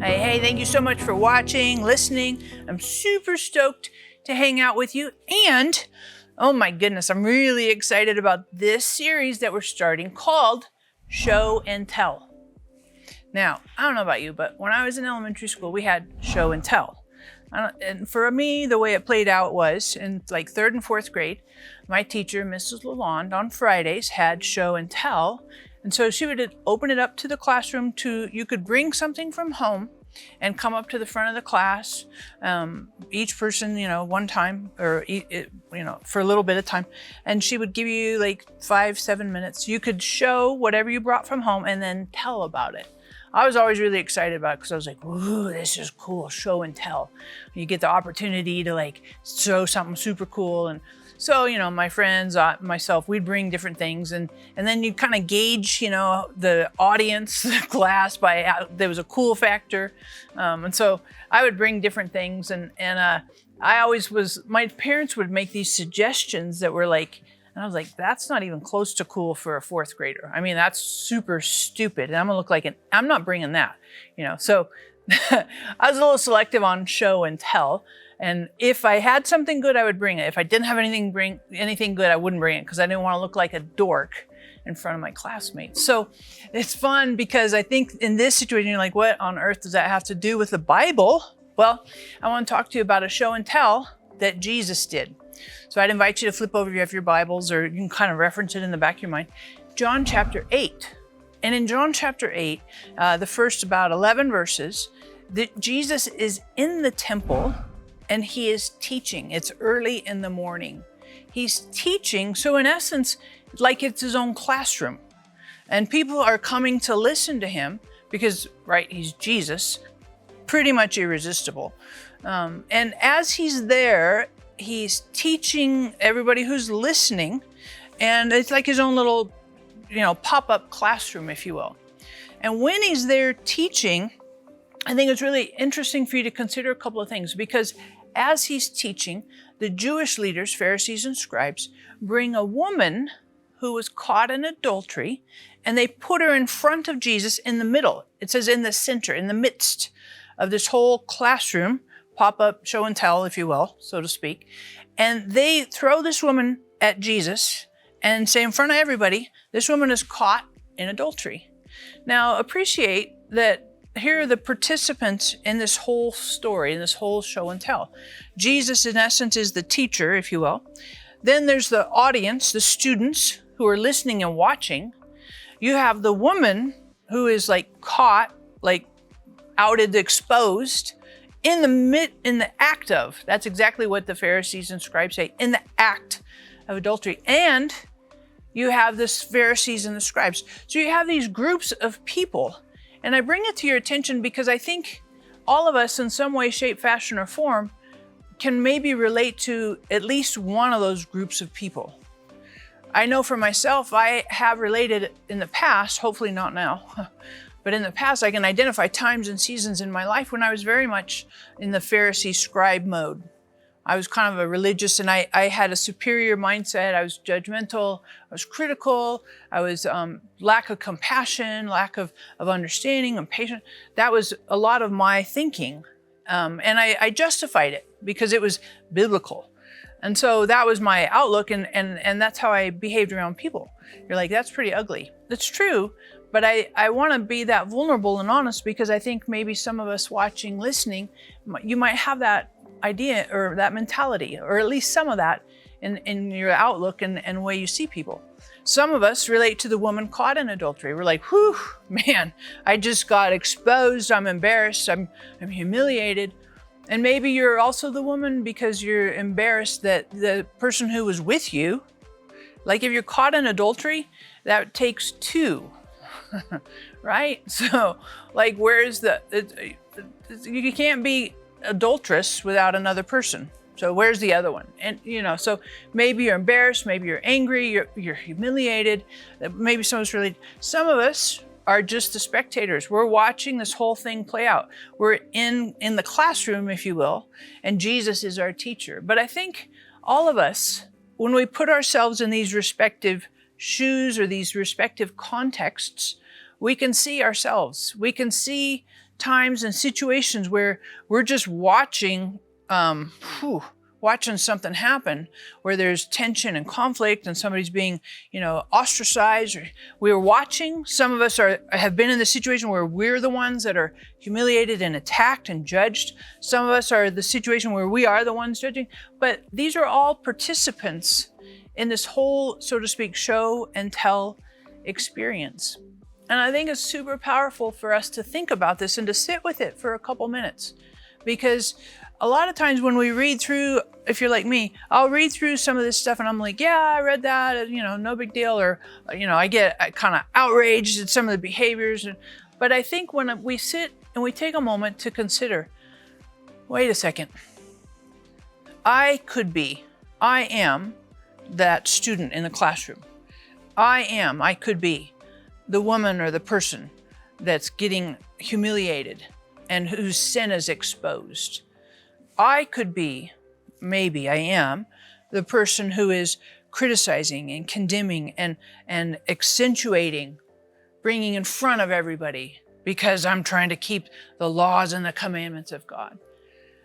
Hey, thank you so much for watching, listening. I'm super stoked to hang out with you. And, oh my goodness, I'm really excited about this series that we're starting called Show and Tell. Now, I don't know about you, but when I was in elementary school, we had show and tell. And for me, the way it played out was in like third and fourth grade, my teacher, Mrs. Lalonde, on Fridays had show and tell. And so she would open it up to the classroom you could bring something from home and come up to the front of the class, each person, one time or, for a little bit of time. And she would give you like 5-7 minutes. You could show whatever you brought from home and then tell about it. I was always really excited about it because I was like, ooh, this is cool, show and tell. You get the opportunity to like show something super cool. And so, my friends, myself, we'd bring different things and then you kind of gauge, the audience, the class by, there was a cool factor. And so I would bring different things and I always my parents would make these suggestions that were like, and I was like, that's not even close to cool for a fourth grader. I mean, that's super stupid. And I'm gonna look like I'm not bringing that, So I was a little selective on show and tell. And if I had something good, I would bring it. If I didn't have anything good, I wouldn't bring it because I didn't want to look like a dork in front of my classmates. So it's fun because I think in this situation, you're like, what on earth does that have to do with the Bible? Well, I want to talk to you about a show and tell that Jesus did. So I'd invite you to flip over your Bibles, or you can kind of reference it in the back of your mind. John chapter 8. And in John chapter 8, the first about 11 verses, Jesus is in the temple and he is teaching. It's early in the morning. He's teaching, so in essence, like it's his own classroom. And people are coming to listen to him because, right, he's Jesus, pretty much irresistible. And as he's there, he's teaching everybody who's listening, and it's like his own little, pop-up classroom, if you will. And when he's there teaching, I think it's really interesting for you to consider a couple of things, because as he's teaching, the Jewish leaders, Pharisees and scribes, bring a woman who was caught in adultery, and they put her in front of Jesus in the middle. It says in the center, in the midst of this whole classroom, pop-up show and tell, if you will, so to speak. And they throw this woman at Jesus and say in front of everybody, this woman is caught in adultery. Now, appreciate that here are the participants in this whole story, in this whole show and tell. Jesus, in essence, is the teacher, if you will. Then there's the audience, the students who are listening and watching. You have the woman who is like caught, like outed, exposed, in the act of, that's exactly what the Pharisees and scribes say, in the act of adultery. And you have the Pharisees and the scribes. So you have these groups of people. And I bring it to your attention because I think all of us in some way, shape, fashion, or form can maybe relate to at least one of those groups of people. I know for myself, I have related in the past, hopefully not now, but in the past, I can identify times and seasons in my life when I was very much in the Pharisee scribe mode. I was kind of a religious, and I had a superior mindset. I was judgmental. I was critical. I was lack of compassion, lack of understanding and patience. That was a lot of my thinking. And I justified it because it was biblical. And so that was my outlook, and that's how I behaved around people. You're like, that's pretty ugly. That's true. But I want to be that vulnerable and honest because I think maybe some of us watching, listening, you might have that idea or that mentality, or at least some of that in your outlook and way you see people. Some of us relate to the woman caught in adultery. We're like, whew, man, I just got exposed. I'm embarrassed. I'm humiliated. And maybe you're also the woman because you're embarrassed that the person who was with you, like if you're caught in adultery, that takes two. Right? So like, where's you can't be adulterous without another person. So where's the other one? And so maybe you're embarrassed, maybe you're angry, you're humiliated, maybe someone's related. Some of us are just the spectators. We're watching this whole thing play out. We're in the classroom, if you will, and Jesus is our teacher. But I think all of us, when we put ourselves in these respective shoes or these respective contexts, we can see ourselves. We can see times and situations where we're just watching something happen, where there's tension and conflict and somebody's being, ostracized. Or we're watching. Some of us have been in the situation where we're the ones that are humiliated and attacked and judged. Some of us are the situation where we are the ones judging. But these are all participants in this whole, so to speak, show and tell experience. And I think it's super powerful for us to think about this and to sit with it for a couple minutes. Because a lot of times when we read through, if you're like me, I'll read through some of this stuff and I'm like, yeah, I read that, no big deal. Or, I get kind of outraged at some of the behaviors. But I think when we sit and we take a moment to consider, wait a second, I am that student in the classroom. I could be the woman or the person that's getting humiliated and whose sin is exposed. I could be, maybe I am, the person who is criticizing and condemning and accentuating, bringing in front of everybody because I'm trying to keep the laws and the commandments of God.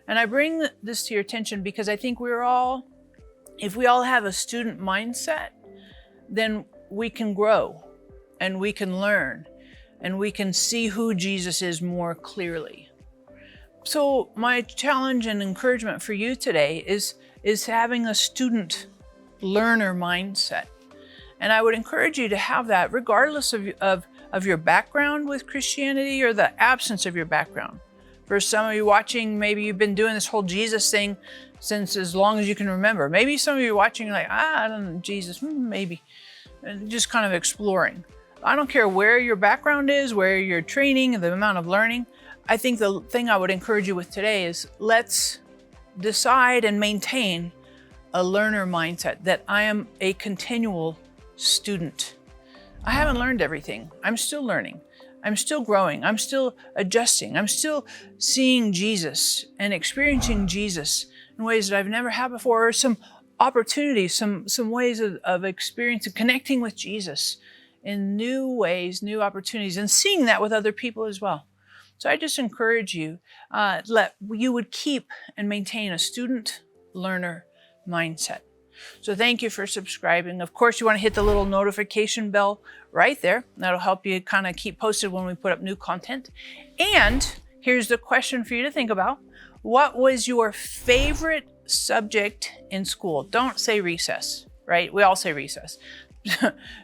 And I bring this to your attention because I think if we all have a student mindset, then we can grow and we can learn and we can see who Jesus is more clearly. So my challenge and encouragement for you today is having a student learner mindset. And I would encourage you to have that regardless of your background with Christianity or the absence of your background. For some of you watching, maybe you've been doing this whole Jesus thing since as long as you can remember. Maybe some of you watching are like, I don't know, Jesus, maybe. And just kind of exploring. I don't care where your background is, where your training, the amount of learning. I think the thing I would encourage you with today is let's decide and maintain a learner mindset, that I am a continual student. I haven't learned everything. I'm still learning. I'm still growing. I'm still adjusting. I'm still seeing Jesus and experiencing Jesus in ways that I've never had before, or some opportunities, some ways of experiencing, connecting with Jesus in new ways, new opportunities, and seeing that with other people as well. So I just encourage you, you would keep and maintain a student-learner mindset. So thank you for subscribing. Of course, you want to hit the little notification bell right there. That'll help you kind of keep posted when we put up new content. And here's the question for you to think about. What was your favorite subject in school? Don't say recess, right? We all say recess.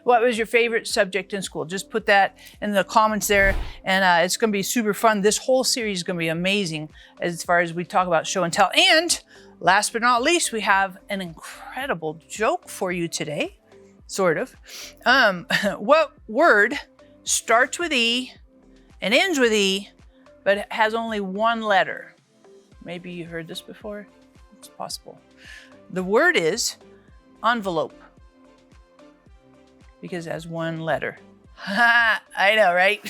What was your favorite subject in school? Just put that in the comments there, and it's going to be super fun. This whole series is going to be amazing as far as we talk about show and tell. And last but not least, we have an incredible joke for you today, sort of. What word starts with E and ends with E, but has only one letter? Maybe you heard this before. It's possible. The word is envelope, because it has one letter. I know, right?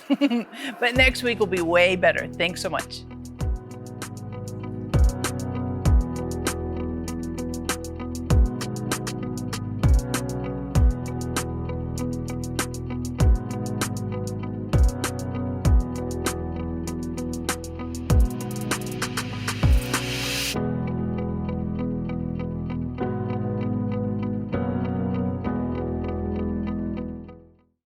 But next week will be way better. Thanks so much.